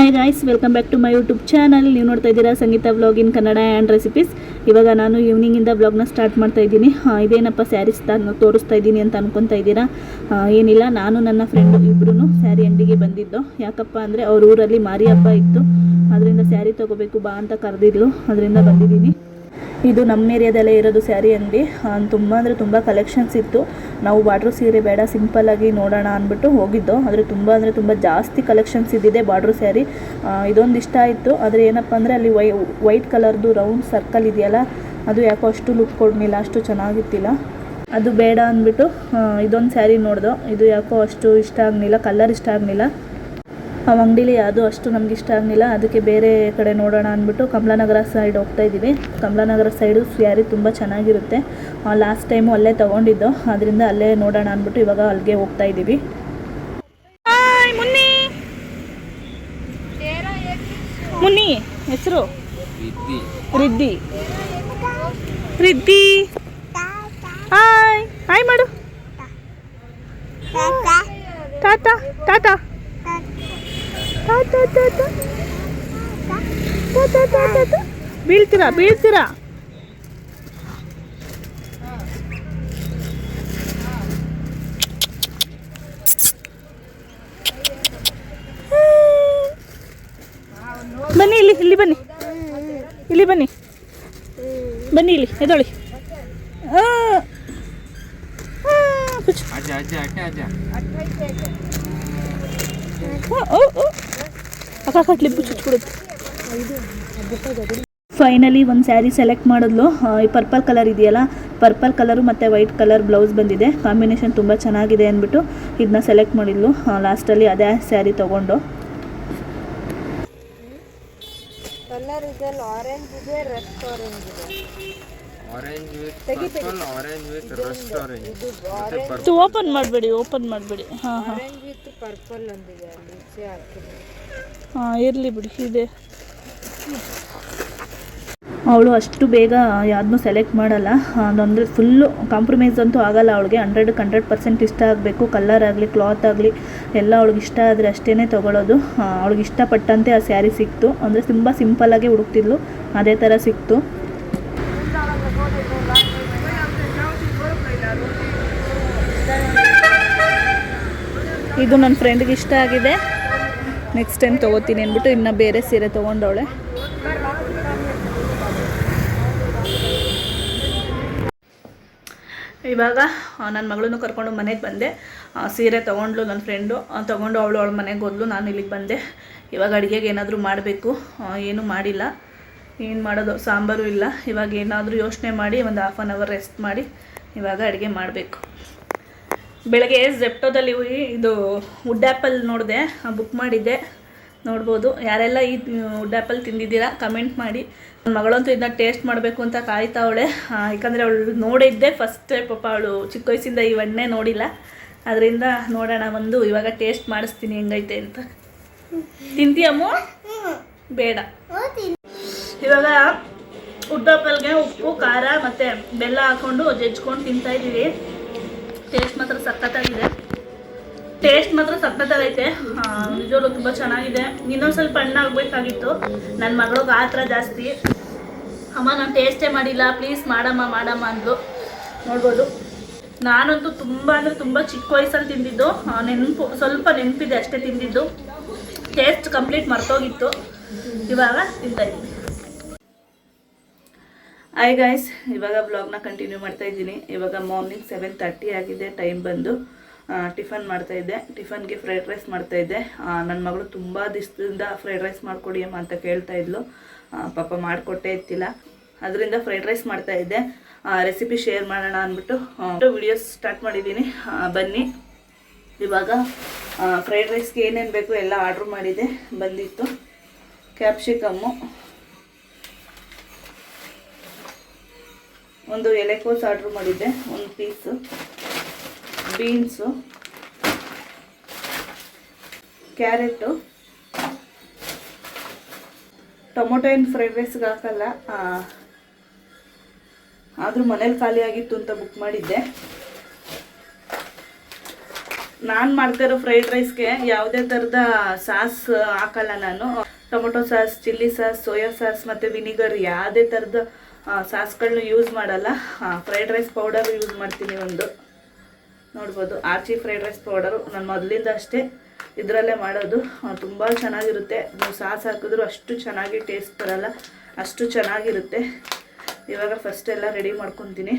Hi guys, welcome back to my YouTube channel. ನೀವು ನೋಡ್ತಾ ಇದ್ದೀರಾ Sangeetha vlog in Kannada and recipes. ಇವಾಗ ನಾನು ಈವ್ನಿಂಗಿಂದ ವ್ಲಾಗ್ನ ಸ್ಟಾರ್ಟ್ ಮಾಡ್ತಾ ಇದ್ದೀನಿ. ಇದೇನಪ್ಪ ಸ್ಯಾರೀಸ್ ತೋರಿಸ್ತಾ ಇದ್ದೀನಿ ಅಂತ ಅನ್ಕೊತಾ ಇದ್ದೀರಾ? ಏನಿಲ್ಲ, ನಾನು ನನ್ನ ಫ್ರೆಂಡು ಇಬ್ಬರೂ ಸ್ಯಾರಿ ಅಂಗಡಿಗೆ ಬಂದಿದ್ದು. ಯಾಕಪ್ಪ ಅಂದರೆ ಅವ್ರ ಊರಲ್ಲಿ ಮಾರಿ ಹಬ್ಬ ಇತ್ತು, ಅದರಿಂದ ಸ್ಯಾರಿ ತೊಗೋಬೇಕು ಬಾ ಅಂತ ಕರೆದಿದ್ಲು, ಅದರಿಂದ ಬಂದಿದ್ದೀನಿ. ಇದು ನಮ್ಮ ಏರಿಯಾದಲ್ಲೇ ಇರೋದು ಸ್ಯಾರಿ ಅಂಗಡಿ. ತುಂಬ ಅಂದರೆ ತುಂಬ ಕಲೆಕ್ಷನ್ಸ್ ಇತ್ತು. ನಾವು ಬಾರ್ಡ್ರ್ ಸೀರೆ ಬೇಡ, ಸಿಂಪಲ್ಲಾಗಿ ನೋಡೋಣ ಅಂದ್ಬಿಟ್ಟು ಹೋಗಿದ್ದು. ಆದರೆ ತುಂಬ ಜಾಸ್ತಿ ಕಲೆಕ್ಷನ್ಸ್ ಇದ್ದಿದೆ ಬಾರ್ಡ್ರ್ ಸ್ಯಾರಿ. ಇದೊಂದು ಇಷ್ಟ ಆಯಿತು. ಆದರೆ ಏನಪ್ಪ ಅಂದರೆ ಅಲ್ಲಿ ವೈಟ್ ಕಲರ್ದು ರೌಂಡ್ ಸರ್ಕಲ್ ಇದೆಯಲ್ಲ, ಅದು ಯಾಕೋ ಅಷ್ಟು ಲುಕ್ ಕೊಡಲಿಲ್ಲ, ಅಷ್ಟು ಚೆನ್ನಾಗಿತ್ತಿಲ್ಲ. ಅದು ಬೇಡ ಅಂದ್ಬಿಟ್ಟು ಇದೊಂದು ಸ್ಯಾರಿ ನೋಡ್ದೋ. ಇದು ಯಾಕೋ ಅಷ್ಟು ಇಷ್ಟ ಆಗಲಿಲ್ಲ, ಕಲರ್ ಇಷ್ಟ ಆಗಲಿಲ್ಲ. ಆ ಅಂಗಡಿಲಿ ಅದು ಅಷ್ಟು ನಮ್ಗೆ ಇಷ್ಟ ಆಗಲಿಲ್ಲ. ಅದಕ್ಕೆ ಬೇರೆ ಕಡೆ ನೋಡೋಣ ಅಂದ್ಬಿಟ್ಟು ಕಮಲಾನಗರ ಸೈಡ್ ಹೋಗ್ತಾ ಇದ್ದೀವಿ. ಕಮಲಾನಗರ ಸೈಡು ಸ್ಯಾರಿ ತುಂಬ ಚೆನ್ನಾಗಿರುತ್ತೆ. ಲಾಸ್ಟ್ ಟೈಮು ಅಲ್ಲೇ ತೊಗೊಂಡಿದ್ದು, ಅದರಿಂದ ಅಲ್ಲೇ ನೋಡೋಣ ಅಂದ್ಬಿಟ್ಟು ಇವಾಗ ಅಲ್ಲಿಗೆ ಹೋಗ್ತಾ ಇದ್ದೀವಿ. ಮುನ್ನಿ ಹೆಸರು ರಿದ್ದಿ. ರಿದ್ದಿ ಹಾಯ್ ಹಾಯ್ ಮಾಡು. ಟಾಟಾ ಟಾಟಾ ಬೀಳ್ತೀರಾ ಬೀಳ್ತೀರಾ. ಬನ್ನಿ ಇಲ್ಲಿ ಬನ್ನಿ, ಇಲ್ಲಿ ಬನ್ನಿ, ಬನ್ನಿ ಇಲ್ಲಿ ಎದೊಳಿ. ಕ್ಲಿಪ್ಪು ಚುಚ್ಕೊಡುತ್ತೆ. ಫೈನಲಿ ಒಂದು ಸ್ಯಾರಿ ಸೆಲೆಕ್ಟ್ ಮಾಡಿದ್ಲು. ಈ ಪರ್ಪಲ್ ಕಲರ್ ಇದೆಯಲ್ಲ, ಪರ್ಪಲ್ ಕಲರು ಮತ್ತು ವೈಟ್ ಕಲರ್ ಬ್ಲೌಸ್ ಬಂದಿದೆ, ಕಾಂಬಿನೇಷನ್ ತುಂಬ ಚೆನ್ನಾಗಿದೆ ಅಂದ್ಬಿಟ್ಟು ಇದನ್ನ ಸೆಲೆಕ್ಟ್ ಮಾಡಿದ್ಲು. ಲಾಸ್ಟಲ್ಲಿ ಅದೇ ಸ್ಯಾರಿ ತೊಗೊಂಡು. ಕಲರ್ ಇದೆ, ಆರೆಂಜ್ ಇದೆ, ರೆಡ್ ಆರೆಂಜ್ ಇದೆ. ಓಪನ್ ಮಾಡಬೇಡಿ. ಹಾಂ ವಿತ್ ಪರ್ಪಲ್ ಒಂದಿದೆ, ಅಲ್ಲಿ ಹಾಂ ಇರಲಿ ಬಿಡಿ. ಇದೆ, ಅವಳು ಅಷ್ಟು ಬೇಗ ಯಾವ್ದನ್ನೂ ಸೆಲೆಕ್ಟ್ ಮಾಡಲ್ಲ. ಅಂದರೆ ಫುಲ್ಲು ಕಾಂಪ್ರಮೈಸ್ ಅಂತೂ ಆಗಲ್ಲ ಅವಳಿಗೆ. 100% ಇಷ್ಟ ಆಗಬೇಕು. ಕಲರ್ ಆಗಲಿ, ಕ್ಲಾತ್ ಆಗಲಿ ಎಲ್ಲ ಅವಳಿಗೆ ಇಷ್ಟ ಆದರೆ ಅಷ್ಟೇ ತೊಗೊಳ್ಳೋದು. ಅವಳಿಗೆ ಇಷ್ಟಪಟ್ಟಂತೆ ಆ ಸ್ಯಾರಿ ಸಿಕ್ತು. ಅಂದರೆ ತುಂಬ ಸಿಂಪಲ್ಲಾಗಿ ಹುಡುಕ್ತಿದ್ಲು, ಅದೇ ಥರ ಸಿಕ್ತು. ಇದು ನನ್ನ ಫ್ರೆಂಡ್ಗೆ ಇಷ್ಟ ಆಗಿದೆ. ನೆಕ್ಸ್ಟ್ ಟೈಮ್ ತೊಗೋತೀನಿ ಅಂದ್ಬಿಟ್ಟು ಇನ್ನು ಬೇರೆ ಸೀರೆ ತೊಗೊಂಡವಳೆ. ಇವಾಗ ನನ್ನ ಮಗಳನ್ನು ಕರ್ಕೊಂಡು ಮನೆಗೆ ಬಂದೆ. ಸೀರೆ ತೊಗೊಂಡ್ಲು ನನ್ನ ಫ್ರೆಂಡು, ತೊಗೊಂಡು ಅವಳ ಮನೆಗೆ ಹೋದ್ಲು, ನಾನು ಇಲ್ಲಿಗೆ ಬಂದೆ. ಇವಾಗ ಅಡುಗೆಗೆ ಏನಾದರೂ ಮಾಡಬೇಕು. ಏನೂ ಮಾಡಿಲ್ಲ, ಏನು ಮಾಡೋದು, ಸಾಂಬಾರು ಇಲ್ಲ. ಇವಾಗ ಏನಾದರೂ ಯೋಚನೆ ಮಾಡಿ ಒಂದು ½ ಆನ್ ಅವರ್ ರೆಸ್ಟ್ ಮಾಡಿ ಇವಾಗ ಅಡುಗೆ ಮಾಡಬೇಕು. ಬೆಳಗ್ಗೆ ಝೆಪ್ಟೋದಲ್ಲಿ ಇದು ವುಡ್ ಆ್ಯಪಲ್ ನೋಡಿದೆ, ಬುಕ್ ಮಾಡಿದ್ದೆ. ನೋಡ್ಬೋದು, ಯಾರೆಲ್ಲ ಈ ವುಡ್ ಆ್ಯಪಲ್ ತಿಂದಿದ್ದೀರಾ ಕಮೆಂಟ್ ಮಾಡಿ. ನನ್ನ ಮಗಳಂತೂ ಇದನ್ನ ಟೇಸ್ಟ್ ಮಾಡಬೇಕು ಅಂತ ಕಾಯ್ತಾವಳೆ. ಯಾಕಂದರೆ ಅವಳು ನೋಡಿದ್ದೆ ಫಸ್ಟ್ ಟೈಮ್. ಪಾಪ ಅವಳು ಚಿಕ್ಕ ವಯಸ್ಸಿಂದ ಇವನ್ನೇ ನೋಡಿಲ್ಲ, ಅದರಿಂದ ನೋಡೋಣ ಒಂದು ಇವಾಗ ಟೇಸ್ಟ್ ಮಾಡಿಸ್ತೀನಿ ಹೆಂಗೈತೆ ಅಂತ. ತಿಂತೀಯಮ್ಮ? ಬೇಡ. ಇವಾಗ ವುಡ್ ಆ್ಯಪಲ್ಗೆ ಉಪ್ಪು, ಖಾರ ಮತ್ತು ಬೆಲ್ಲ ಹಾಕ್ಕೊಂಡು ಜಜ್ಕೊಂಡು ತಿಂತಾಯಿದ್ದೀವಿ. ಟೇಸ್ಟ್ ಮಾತ್ರ ಸಖತ್ತಾಗೈತೆ. ನಿಜವಾಗ್ಲೂ ತುಂಬ ಚೆನ್ನಾಗಿದೆ. ಇನ್ನೊಂದು ಸ್ವಲ್ಪ ಹಣ್ಣಾಗಬೇಕಾಗಿತ್ತು. ನನ್ನ ಮಗಳಿಗೆ ಆ ಥರ ಜಾಸ್ತಿ. ಅಮ್ಮ ನಾನು ಟೇಸ್ಟೇ ಮಾಡಿಲ್ಲ, ಪ್ಲೀಸ್ ಮಾಡಮ್ಮ ಅಂದ್ಲು. ನೋಡ್ಬೋದು, ನಾನಂತೂ ತುಂಬ ಚಿಕ್ಕ ವಯಸ್ಸಲ್ಲಿ ತಿಂದಿದ್ದು. ಸ್ವಲ್ಪ ನೆನಪಿದೆ ಅಷ್ಟೇ ತಿಂದಿದ್ದು. ಟೇಸ್ಟ್ ಕಂಪ್ಲೀಟ್ ಮರ್ತೋಗಿತ್ತು. ಇವಾಗ ತಿಂತಾಯಿದ್ದೀನಿ. ಹಾಯ್ ಗಾಯ್ಸ್, ಇವಾಗ ಬ್ಲಾಗ್ನ ಕಂಟಿನ್ಯೂ ಮಾಡ್ತಾಯಿದ್ದೀನಿ. ಇವಾಗ ಮಾರ್ನಿಂಗ್ 7:30 ಆಗಿದೆ. ಟೈಮ್ ಬಂದು ಟಿಫನ್ ಮಾಡ್ತಾಯಿದ್ದೆ. ಟಿಫನ್ಗೆ ಫ್ರೈಡ್ ರೈಸ್ ಮಾಡ್ತಾಯಿದ್ದೆ. ನನ್ನ ಮಗಳು ತುಂಬ ದಿವಸದಿಂದ ಫ್ರೈಡ್ ರೈಸ್ ಮಾಡಿಕೊಡಿ ಅಮ್ಮ ಅಂತ ಕೇಳ್ತಾಯಿದ್ಲು. ಪಾಪ ಮಾಡಿಕೊಟ್ಟೇ ಇತ್ತಿಲ್ಲ, ಅದರಿಂದ ಫ್ರೈಡ್ ರೈಸ್ ಮಾಡ್ತಾಯಿದ್ದೆ. ರೆಸಿಪಿ ಶೇರ್ ಮಾಡೋಣ ಅಂದ್ಬಿಟ್ಟು ವಿಡಿಯೋಸ್ ಸ್ಟಾರ್ಟ್ ಮಾಡಿದ್ದೀನಿ. ಬನ್ನಿ. ಇವಾಗ ಫ್ರೈಡ್ ರೈಸ್ಗೆ ಏನೇನು ಬೇಕು ಎಲ್ಲ ಆರ್ಡ್ರ್ ಮಾಡಿದ್ದೆ, ಬಂದಿತ್ತು. ಕ್ಯಾಪ್ಸಿಕಮ್ಮು, ಒಂದು ಎಲೆಕೋಸು ಆರ್ಡ್ರ್ ಮಾಡಿದ್ದೆ, ಒಂದು ಪೀಸು, ಬೀನ್ಸು, ಕ್ಯಾರೆಟು. ಟೊಮೊಟೊ ಏನು ಫ್ರೈಡ್ ರೈಸ್ಗೆ ಹಾಕಲ್ಲ, ಆದರೂ ಮನೇಲಿ ಖಾಲಿ ಆಗಿತ್ತು ಅಂತ ಬುಕ್ ಮಾಡಿದ್ದೆ. ನಾನು ಮಾಡ್ತಿರೋ ಫ್ರೈಡ್ ರೈಸ್ಗೆ ಯಾವುದೇ ಥರದ ಸಾಸ್ ಹಾಕಲ್ಲ ನಾನು. Tomato sauce, chilli sauce, soya sauce ಮತ್ತು ವಿನಿಗರ್ ಯಾವುದೇ ಥರದ ಸಾಸ್ಗಳನ್ನ ಯೂಸ್ ಮಾಡಲ್ಲ. ಫ್ರೈಡ್ ರೈಸ್ ಪೌಡರ್ ಯೂಸ್ ಮಾಡ್ತೀನಿ ಒಂದು, ನೋಡ್ಬೋದು ಆಚಿ ಫ್ರೈಡ್ ರೈಸ್ ಪೌಡರು. ನಾನು ಮೊದಲಿಂದ ಅಷ್ಟೇ ಇದರಲ್ಲೇ ಮಾಡೋದು. ತುಂಬ ಚೆನ್ನಾಗಿರುತ್ತೆ. ನೀವು ಸಾಸ್ ಹಾಕಿದ್ರು ಅಷ್ಟು ಚೆನ್ನಾಗಿ ಟೇಸ್ಟ್ ಬರಲ್ಲ, ಅಷ್ಟು ಚೆನ್ನಾಗಿರುತ್ತೆ. ಇವಾಗ ಫಸ್ಟ್ ಎಲ್ಲ ರೆಡಿ ಮಾಡ್ಕೊತೀನಿ.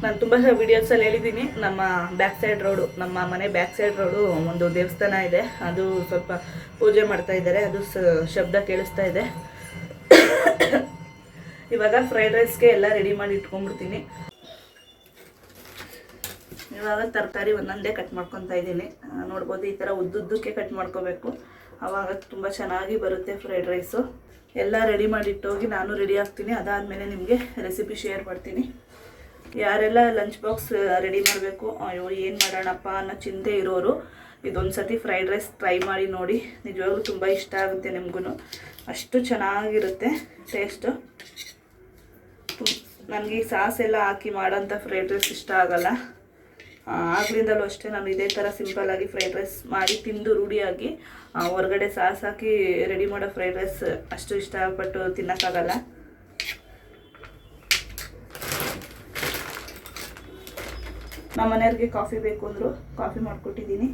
ನಾನು ತುಂಬ ವೀಡಿಯೋಸಲ್ಲಿ ಹೇಳಿದ್ದೀನಿ, ನಮ್ಮ ಬ್ಯಾಕ್ ಸೈಡ್ ರೋಡು, ನಮ್ಮ ಮನೆ ಬ್ಯಾಕ್ ಸೈಡ್ ರೋಡು ಒಂದು ದೇವಸ್ಥಾನ ಇದೆ, ಅದು ಸ್ವಲ್ಪ ಪೂಜೆ ಮಾಡ್ತಾ ಇದ್ದಾರೆ, ಅದು ಶಬ್ದ ಕೇಳಿಸ್ತಾ ಇದೆ. ಇವಾಗ ಫ್ರೈಡ್ ರೈಸ್ಗೆ ಎಲ್ಲ ರೆಡಿ ಮಾಡಿ ಇಟ್ಕೊಂಡ್ಬಿಡ್ತೀನಿ. ಇವಾಗ ತರಕಾರಿ ಒಂದೊಂದೇ ಕಟ್ ಮಾಡ್ಕೊತಾ ಇದ್ದೀನಿ. ನೋಡ್ಬೋದು ಈ ಥರ ಉದ್ದುದ್ದಕ್ಕೆ ಕಟ್ ಮಾಡ್ಕೋಬೇಕು, ಆವಾಗ ತುಂಬ ಚೆನ್ನಾಗಿ ಬರುತ್ತೆ ಫ್ರೈಡ್ ರೈಸು. ಎಲ್ಲ ರೆಡಿ ಮಾಡಿ ಇಟ್ಟೋಗಿ ನಾನು ರೆಡಿ ಆಗ್ತೀನಿ. ಅದಾದಮೇಲೆ ನಿಮಗೆ ರೆಸಿಪಿ ಶೇರ್ ಮಾಡ್ತೀನಿ. ಯಾರೆಲ್ಲ ಲಂಚ್ ಬಾಕ್ಸ್ ರೆಡಿ ಮಾಡಬೇಕು, ಅಯ್ಯೋ ಏನು ಮಾಡೋಣಪ್ಪ ಅನ್ನೋ ಚಿಂತೆ ಇರೋರು ಇದೊಂದು ಸತಿ ಫ್ರೈಡ್ ರೈಸ್ ಟ್ರೈ ಮಾಡಿ ನೋಡಿ. ನಿಜವಾಗ್ಲೂ ತುಂಬ ಇಷ್ಟ ಆಗುತ್ತೆ ನಿಮಗೂ, ಅಷ್ಟು ಚೆನ್ನಾಗಿರುತ್ತೆ ಟೇಸ್ಟು. ನನಗೆ ಈ ಸಾಸ್ ಎಲ್ಲ ಹಾಕಿ ಮಾಡೋಂಥ ಫ್ರೈಡ್ ರೈಸ್ ಇಷ್ಟ ಆಗಲ್ಲ. ಆಗ್ಲಿಂದಲೂ ಅಷ್ಟೇ ನಾನು ಇದೇ ಥರ ಸಿಂಪಲ್ಲಾಗಿ ಫ್ರೈಡ್ ರೈಸ್ ಮಾಡಿ ತಿಂದು ರೂಢಿಯಾಗಿ, ಹೊರಗಡೆ ಸಾಸ್ ಹಾಕಿ ರೆಡಿ ಮಾಡೋ ಫ್ರೈಡ್ ರೈಸ್ ಅಷ್ಟು ಇಷ್ಟಪಟ್ಟು ತಿನ್ನೋಕ್ಕಾಗಲ್ಲ. ನಮ್ಮ ಮನೆಯವ್ರಿಗೆ ಕಾಫಿ ಬೇಕು ಅಂದರು, ಕಾಫಿ ಮಾಡಿಕೊಟ್ಟಿದ್ದೀನಿ.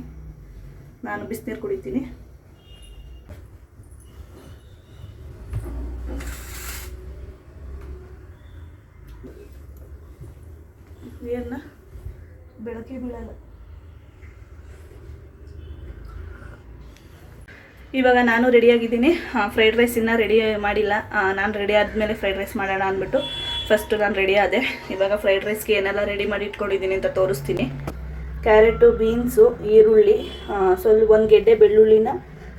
ನಾನು ಬಿಸಿನೀರು ಕುಡಿತೀನಿ. ಏನ ಬೆಳಕೆ ಬೀಳಲ್ಲ. ಇವಾಗ ನಾನು ರೆಡಿಯಾಗಿದ್ದೀನಿ. ಫ್ರೈಡ್ ರೈಸ್ ಇನ್ನೂ ರೆಡಿ ಮಾಡಿಲ್ಲ. ನಾನು ರೆಡಿ ಆದಮೇಲೆ ಫ್ರೈಡ್ ರೈಸ್ ಮಾಡೋಣ ಅಂದ್ಬಿಟ್ಟು ಫಸ್ಟು ನಾನು ರೆಡಿ ಆದೆ. ಇವಾಗ ಫ್ರೈಡ್ ರೈಸ್ಗೆ ಏನೆಲ್ಲ ರೆಡಿ ಮಾಡಿ ಇಟ್ಕೊಂಡಿದ್ದೀನಿ ಅಂತ ತೋರಿಸ್ತೀನಿ. ಕ್ಯಾರೆಟು, ಬೀನ್ಸು, ಈರುಳ್ಳಿ, ಸ್ವಲ್ಪ ಒಂದು ಗೆಡ್ಡೆ ಬೆಳ್ಳುಳ್ಳಿನ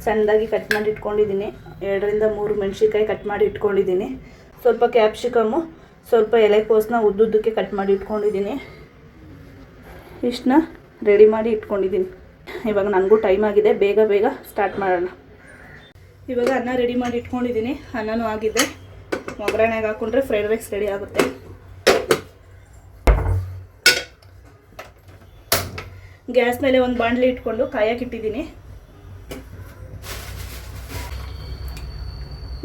ಸಣ್ಣದಾಗಿ ಕಟ್ ಮಾಡಿ ಇಟ್ಕೊಂಡಿದ್ದೀನಿ. 2 ರಿಂದ 3 ಮೆಣಸಿನ್ಕಾಯಿ ಕಟ್ ಮಾಡಿ ಇಟ್ಕೊಂಡಿದ್ದೀನಿ. ಸ್ವಲ್ಪ ಕ್ಯಾಪ್ಸಿಕಮ್ಮು, ಸ್ವಲ್ಪ ಎಲೆಕೋಸನ್ನ ಉದ್ದುದ್ದಕ್ಕೆ ಕಟ್ ಮಾಡಿ ಇಟ್ಕೊಂಡಿದ್ದೀನಿ. ಇಷ್ಟನ್ನ ರೆಡಿ ಮಾಡಿ ಇಟ್ಕೊಂಡಿದ್ದೀನಿ. ಇವಾಗ ನನಗೂ ಟೈಮ್ ಆಗಿದೆ, ಬೇಗ ಬೇಗ ಸ್ಟಾರ್ಟ್ ಮಾಡೋಣ. ಇವಾಗ ಅನ್ನ ರೆಡಿ ಮಾಡಿ ಇಟ್ಕೊಂಡಿದ್ದೀನಿ. ಅನ್ನನೂ ಆಗಿದೆ. ಒಗ್ಗರಣೆಗೆ ಹಾಕ್ಕೊಂಡ್ರೆ ಫ್ರೈಡ್ ರೈಸ್ ರೆಡಿ ಆಗುತ್ತೆ. ಗ್ಯಾಸ್ ಮೇಲೆ ಒಂದು ಬಾಣಲಿ ಇಟ್ಕೊಂಡು ಕಾಯಕ್ಕಿಟ್ಟಿದ್ದೀನಿ.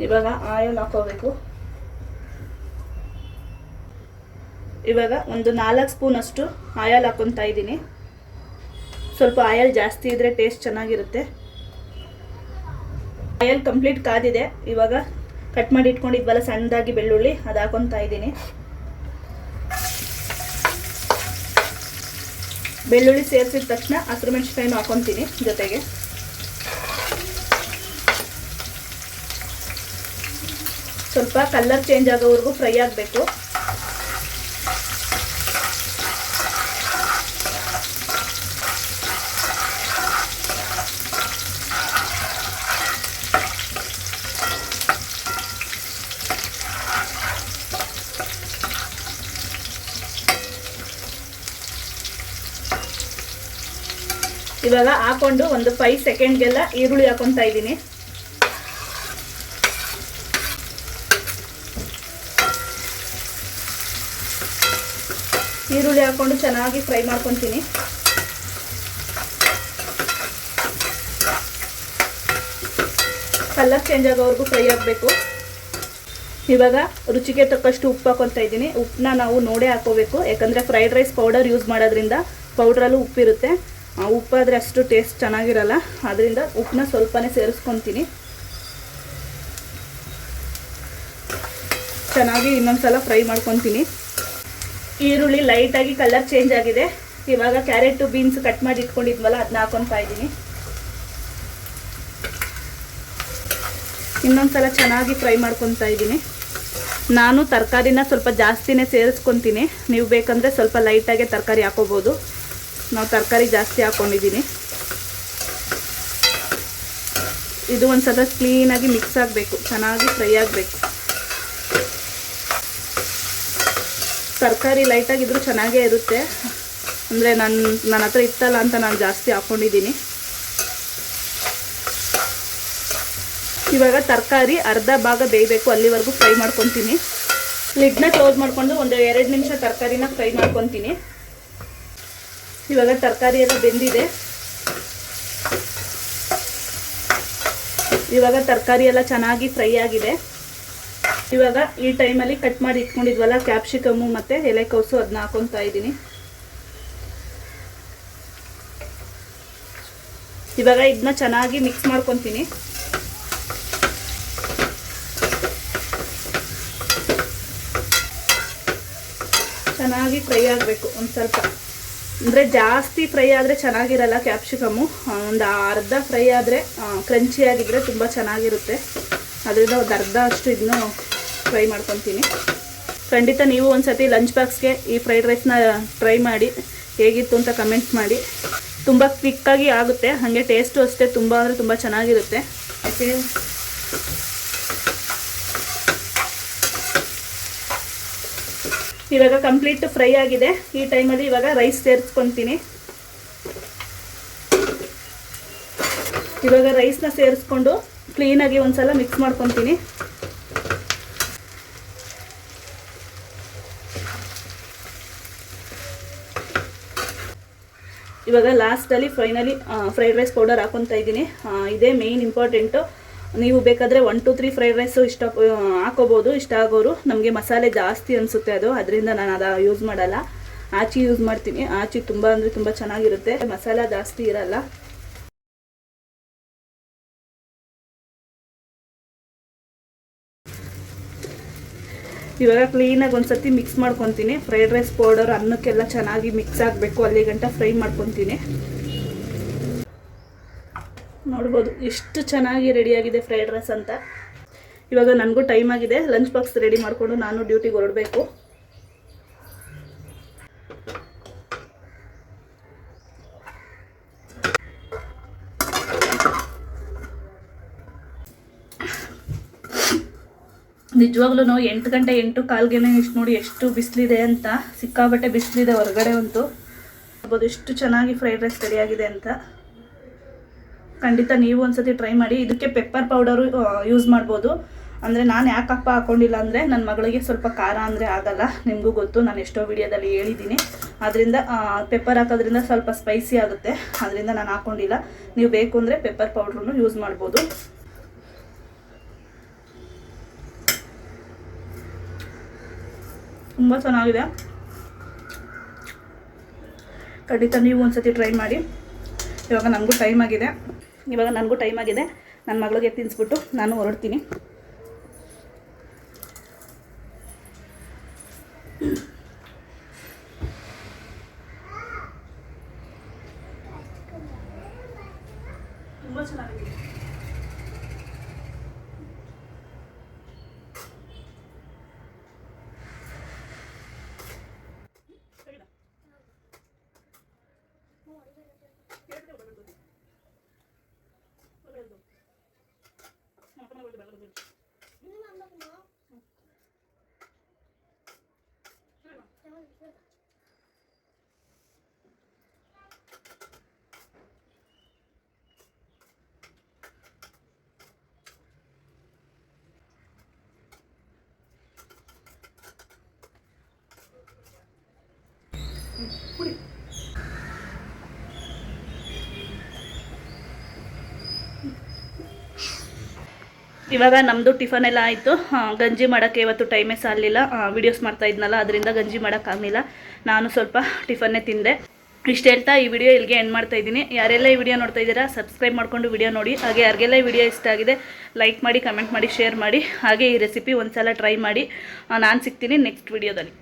ಇವಾಗ ಆಯಿಲ್ ಹಾಕೋಬೇಕು. ಇವಾಗ ಒಂದು 4 ಸ್ಪೂನ್ ಅಷ್ಟು ಆಯಿಲ್ ಹಾಕ್ಕೊತಾ ಇದ್ದೀನಿ. ಸ್ವಲ್ಪ ಆಯಿಲ್ ಜಾಸ್ತಿ ಇದ್ದರೆ ಟೇಸ್ಟ್ ಚೆನ್ನಾಗಿರುತ್ತೆ. ಆಯಿಲ್ ಕಂಪ್ಲೀಟ್ ಕಾದಿದೆ. ಇವಾಗ ಕಟ್ ಮಾಡಿ ಇಟ್ಕೊಂಡಿದ್ವಲ್ಲ ಸಣ್ಣದಾಗಿ ಬೆಳ್ಳುಳ್ಳಿ, ಅದು ಹಾಕೊತಾ ಇದ್ದೀನಿ. ಬೆಳ್ಳುಳ್ಳಿ ಸೇರಿಸಿದ ತಕ್ಷಣ ಹಸಿರು ಮೆಣಸಿನ್ಕಾಯಿನೂ ಹಾಕೊತೀನಿ ಜೊತೆಗೆ. ಸ್ವಲ್ಪ ಕಲರ್ ಚೇಂಜ್ ಆಗೋವರೆಗೂ ಫ್ರೈ ಆಗಬೇಕು. ಇವಾಗ ಹಾಕೊಂಡು ಒಂದು 5 ಸೆಕೆಂಡ್ಗೆಲ್ಲ ಈರುಳ್ಳಿ ಹಾಕೊತಾ ಇದ್ದೀನಿ. ಈರುಳ್ಳಿ ಹಾಕೊಂಡು ಚೆನ್ನಾಗಿ ಫ್ರೈ ಮಾಡ್ಕೊತೀನಿ. ಕಲರ್ ಚೇಂಜ್ ಆಗೋವರೆಗೂ ಫ್ರೈ ಆಗಬೇಕು. ಇವಾಗ ರುಚಿಗೆ ತಕ್ಕಷ್ಟು ಉಪ್ಪು ಹಾಕೊತಾ ಇದ್ದೀನಿ. ಉಪ್ಪನ್ನ ನಾವು ನೋಡೇ ಹಾಕೋಬೇಕು, ಯಾಕಂದರೆ ಫ್ರೈಡ್ ರೈಸ್ ಪೌಡರ್ ಯೂಸ್ ಮಾಡೋದ್ರಿಂದ ಪೌಡ್ರಲ್ಲೂ ಉಪ್ಪಿರುತ್ತೆ. ಉಪ್ಪಾದರೆ ಅಷ್ಟು ಟೇಸ್ಟ್ ಚೆನ್ನಾಗಿರಲ್ಲ, ಆದ್ದರಿಂದ ಉಪ್ಪನ್ನ ಸ್ವಲ್ಪನೇ ಸೇರಿಸ್ಕೊತೀನಿ. ಚೆನ್ನಾಗಿ ಇನ್ನೊಂದು ಸಲ ಫ್ರೈ ಮಾಡ್ಕೊತೀನಿ. ಈರುಳ್ಳಿ ಲೈಟಾಗಿ ಕಲರ್ ಚೇಂಜ್ ಆಗಿದೆ. ಇವಾಗ ಕ್ಯಾರೆಟು, ಬೀನ್ಸ್ ಕಟ್ ಮಾಡಿ ಇಟ್ಕೊಂಡಿದ್ವಲ್ಲ ಅದನ್ನ ಹಾಕೊತಾ ಇದ್ದೀನಿ. ಇನ್ನೊಂದು ಸಲ ಚೆನ್ನಾಗಿ ಫ್ರೈ ಮಾಡ್ಕೊತಾ ಇದ್ದೀನಿ. ನಾನು ತರಕಾರಿನ ಸ್ವಲ್ಪ ಜಾಸ್ತಿನೇ ಸೇರಿಸ್ಕೊತೀನಿ. ನೀವು ಬೇಕಂದರೆ ಸ್ವಲ್ಪ ಲೈಟಾಗೆ ತರಕಾರಿ ಹಾಕೋಬೋದು. ನಾವು ತರಕಾರಿ ಜಾಸ್ತಿ ಹಾಕ್ಕೊಂಡಿದ್ದೀನಿ. ಇದು ಒಂದು ಸಲ ಕ್ಲೀನಾಗಿ ಮಿಕ್ಸ್ ಆಗಬೇಕು, ಚೆನ್ನಾಗಿ ಫ್ರೈ ಆಗಬೇಕು. ತರಕಾರಿ ಲೈಟಾಗಿದ್ರೂ ಚೆನ್ನಾಗೇ ಇರುತ್ತೆ. ಅಂದರೆ ನನ್ನ ಹತ್ರ ಇತ್ತಲ್ಲ ಅಂತ ನಾನು ಜಾಸ್ತಿ ಹಾಕ್ಕೊಂಡಿದ್ದೀನಿ. ಇವಾಗ ತರಕಾರಿ ಅರ್ಧ ಭಾಗ ಬೇಯಬೇಕು, ಅಲ್ಲಿವರೆಗೂ ಫ್ರೈ ಮಾಡ್ಕೊತೀನಿ. ಲಿಡ್ನ ಕ್ಲೋಸ್ ಮಾಡಿಕೊಂಡು ಒಂದು 2 ನಿಮಿಷ ತರಕಾರಿನ ಫ್ರೈ ಮಾಡ್ಕೊತೀನಿ. ಇವಾಗ ತರಕಾರಿ ಎಲ್ಲ ಬೆಂದಿದೆ. ಇವಾಗ ತರಕಾರಿ ಎಲ್ಲ ಚೆನ್ನಾಗಿ ಫ್ರೈ ಆಗಿದೆ. ಇವಾಗ ಈ ಟೈಮಲ್ಲಿ ಕಟ್ ಮಾಡಿ ಇಟ್ಕೊಂಡಿದ್ವಲ್ಲ ಕ್ಯಾಪ್ಸಿಕಮ್ಮು ಮತ್ತು ಎಲೆಕೋಸು ಅದನ್ನ ಹಾಕೊತಾ ಇದ್ದೀನಿ. ಇವಾಗ ಇದನ್ನ ಚೆನ್ನಾಗಿ ಮಿಕ್ಸ್ ಮಾಡ್ಕೊತೀನಿ. ಚೆನ್ನಾಗಿ ಫ್ರೈ ಆಗಬೇಕು ಒಂದು ಸ್ವಲ್ಪ, ಅಂದರೆ ಜಾಸ್ತಿ ಫ್ರೈ ಆದರೆ ಚೆನ್ನಾಗಿರಲ್ಲ ಕ್ಯಾಪ್ಸಿಕಮ್ಮು. ಒಂದು ಅರ್ಧ ಫ್ರೈ ಆದರೆ ಕ್ರಂಚಿಯಾಗಿದ್ದರೆ ತುಂಬ ಚೆನ್ನಾಗಿರುತ್ತೆ. ಅದರಿಂದ ಒಂದು ಅರ್ಧ ಅಷ್ಟು ಇದನ್ನು ಫ್ರೈ ಮಾಡ್ಕೊತೀನಿ. ಖಂಡಿತ ನೀವು ಒಂದು ಸತಿ ಲಂಚ್ ಬಾಕ್ಸ್ಗೆ ಈ ಫ್ರೈಡ್ ರೈಸ್ನ ಟ್ರೈ ಮಾಡಿ ಹೇಗಿತ್ತು ಅಂತ ಕಮೆಂಟ್ ಮಾಡಿ. ತುಂಬ ಕ್ವಿಕ್ಕಾಗಿ ಆಗುತ್ತೆ, ಹಾಗೆ ಟೇಸ್ಟು ಅಷ್ಟೇ ತುಂಬ ಅಂದರೆ ತುಂಬ ಚೆನ್ನಾಗಿರುತ್ತೆ. ಇವಾಗ ಕಂಪ್ಲೀಟ್ ಫ್ರೈ ಆಗಿದೆ. ಈ ಟೈಮಲ್ಲಿ ಇವಾಗ ರೈಸ್ ಸೇರಿಸ್ಕೊತೀನಿ. ಇವಾಗ ರೈಸ್ನ ಸೇರಿಸ್ಕೊಂಡು ಕ್ಲೀನಾಗಿ ಒಂದ್ಸಲ ಮಿಕ್ಸ್ ಮಾಡ್ಕೊತೀನಿ. ಇವಾಗ ಲಾಸ್ಟಲ್ಲಿ ಫೈನಲಿ ಫ್ರೈಡ್ ರೈಸ್ ಪೌಡರ್ ಹಾಕೊತಾ ಇದ್ದೀನಿ. ಇದೇ ಮೇಯ್ನ್ ಇಂಪಾರ್ಟೆಂಟು. ನೀವು ಬೇಕಾದರೆ 1 2 3 ಫ್ರೈಡ್ ರೈಸು ಹಾಕೋಬೋದು, ಇಷ್ಟ ಆಗೋರು. ನಮಗೆ ಮಸಾಲೆ ಜಾಸ್ತಿ ಅನಿಸುತ್ತೆ ಅದರಿಂದ ನಾನು ಅದು ಯೂಸ್ ಮಾಡಲ್ಲ, ಆಚಿ ಯೂಸ್ ಮಾಡ್ತೀನಿ. ಆಚಿ ತುಂಬ ಅಂದರೆ ತುಂಬ ಚೆನ್ನಾಗಿರುತ್ತೆ, ಮಸಾಲ ಜಾಸ್ತಿ ಇರಲ್ಲ. ಇವಾಗ ಕ್ಲೀನಾಗಿ ಒಂದ್ಸತಿ ಮಿಕ್ಸ್ ಮಾಡ್ಕೊತೀನಿ. ಫ್ರೈಡ್ ರೈಸ್ ಪೌಡರ್ ಅನ್ನಕ್ಕೆಲ್ಲ ಚೆನ್ನಾಗಿ ಮಿಕ್ಸ್ ಆಗಬೇಕು, ಅಲ್ಲಿ ಗಂಟ ಫ್ರೈ ಮಾಡ್ಕೊತೀನಿ. ನೋಡ್ಬೋದು ಎಷ್ಟು ಚೆನ್ನಾಗಿ ರೆಡಿಯಾಗಿದೆ ಫ್ರೈಡ್ ರೈಸ್ ಅಂತ. ಇವಾಗ ನನಗೂ ಟೈಮ್ ಆಗಿದೆ, ಲಂಚ್ ಬಾಕ್ಸ್ ರೆಡಿ ಮಾಡಿಕೊಂಡು ನಾನು ಡ್ಯೂಟಿಗೆ ಹೊರಡಬೇಕು. ನಿಜವಾಗ್ಲೂ 8 ಗಂಟೆ 8:15ಗೆ ಇಷ್ಟು ನೋಡಿ ಎಷ್ಟು ಬಿಸಿಲಿದೆ ಅಂತ. ಸಿಕ್ಕಾಬಟ್ಟೆ ಬಿಸಿಲಿದೆ ಹೊರಗಡೆ ಅಂತೂ. ನೋಡ್ಬೋದು ಎಷ್ಟು ಚೆನ್ನಾಗಿ ಫ್ರೈಡ್ ರೈಸ್ ರೆಡಿಯಾಗಿದೆ ಅಂತ. ಖಂಡಿತ ನೀವು ಒಂದ್ಸತಿ ಟ್ರೈ ಮಾಡಿ. ಇದಕ್ಕೆ ಪೆಪ್ಪರ್ ಪೌಡರು ಯೂಸ್ ಮಾಡ್ಬೋದು. ಅಂದರೆ ನಾನು ಯಾಕಪ್ಪ ಹಾಕ್ಕೊಂಡಿಲ್ಲ ಅಂದರೆ ನನ್ನ ಮಗಳಿಗೆ ಸ್ವಲ್ಪ ಖಾರ ಅಂದರೆ ಆಗಲ್ಲ, ನಿಮಗೂ ಗೊತ್ತು, ನಾನು ಎಷ್ಟೋ ವಿಡಿಯೋದಲ್ಲಿ ಹೇಳಿದ್ದೀನಿ. ಅದರಿಂದ ಪೆಪ್ಪರ್ ಹಾಕೋದ್ರಿಂದ ಸ್ವಲ್ಪ ಸ್ಪೈಸಿ ಆಗುತ್ತೆ, ಅದರಿಂದ ನಾನು ಹಾಕ್ಕೊಂಡಿಲ್ಲ. ನೀವು ಬೇಕು ಅಂದರೆ ಪೆಪ್ಪರ್ ಪೌಡ್ರನ್ನು ಯೂಸ್ ಮಾಡ್ಬೋದು. ತುಂಬ ಚೆನ್ನಾಗಿದೆ. ಖಂಡಿತ ನೀವು ಒಂದ್ಸತಿ ಟ್ರೈ ಮಾಡಿ. ಇವಾಗ ನನಗೂ ಟೈಮ್ ಆಗಿದೆ. ನನ್ನ ಮಗಳಿಗೆ ತಿನ್ನಿಸ್ಬಿಟ್ಟು ನಾನು ಹೊರಡ್ತೀನಿ. ತುಂಬ ಚೆನ್ನಾಗಿದೆ. ಇವಾಗ ನಮ್ಮದು ಟಿಫನ್ ಎಲ್ಲ ಆಯಿತು. ಗಂಜಿ ಮಾಡೋಕ್ಕೆ ಇವತ್ತು ಟೈಮೇ ಸಾಲಿಲ್ಲ, ವೀಡಿಯೋಸ್ ಮಾಡ್ತಾ ಇದ್ನಲ್ಲ, ಅದರಿಂದ ಗಂಜಿ ಮಾಡೋಕ್ಕಾಗಲಿಲ್ಲ. ನಾನು ಸ್ವಲ್ಪ ಟಿಫನ್ನೇ ತಿಂದೆ. ಇಷ್ಟು ಹೇಳ್ತಾ ಈ ವಿಡಿಯೋ ಇಲ್ಲಿಗೆ ಎಂಡ್ ಮಾಡ್ತಾ ಇದ್ದೀನಿ. ಯಾರೆಲ್ಲ ಈ ವಿಡಿಯೋ ನೋಡ್ತಾ ಇದ್ದೀರಾ ಸಬ್ಸ್ಕ್ರೈಬ್ ಮಾಡಿಕೊಂಡು ವಿಡಿಯೋ ನೋಡಿ. ಹಾಗೆ ಯಾರಿಗೆಲ್ಲ ಈ ವಿಡಿಯೋ ಇಷ್ಟ ಆಗಿದೆ ಲೈಕ್ ಮಾಡಿ, ಕಮೆಂಟ್ ಮಾಡಿ, ಶೇರ್ ಮಾಡಿ. ಹಾಗೆ ಈ ರೆಸಿಪಿ ಒಂದು ಸಲ ಟ್ರೈ ಮಾಡಿ. ನಾನು ಸಿಗ್ತೀನಿ ನೆಕ್ಸ್ಟ್ ವಿಡಿಯೋದಲ್ಲಿ.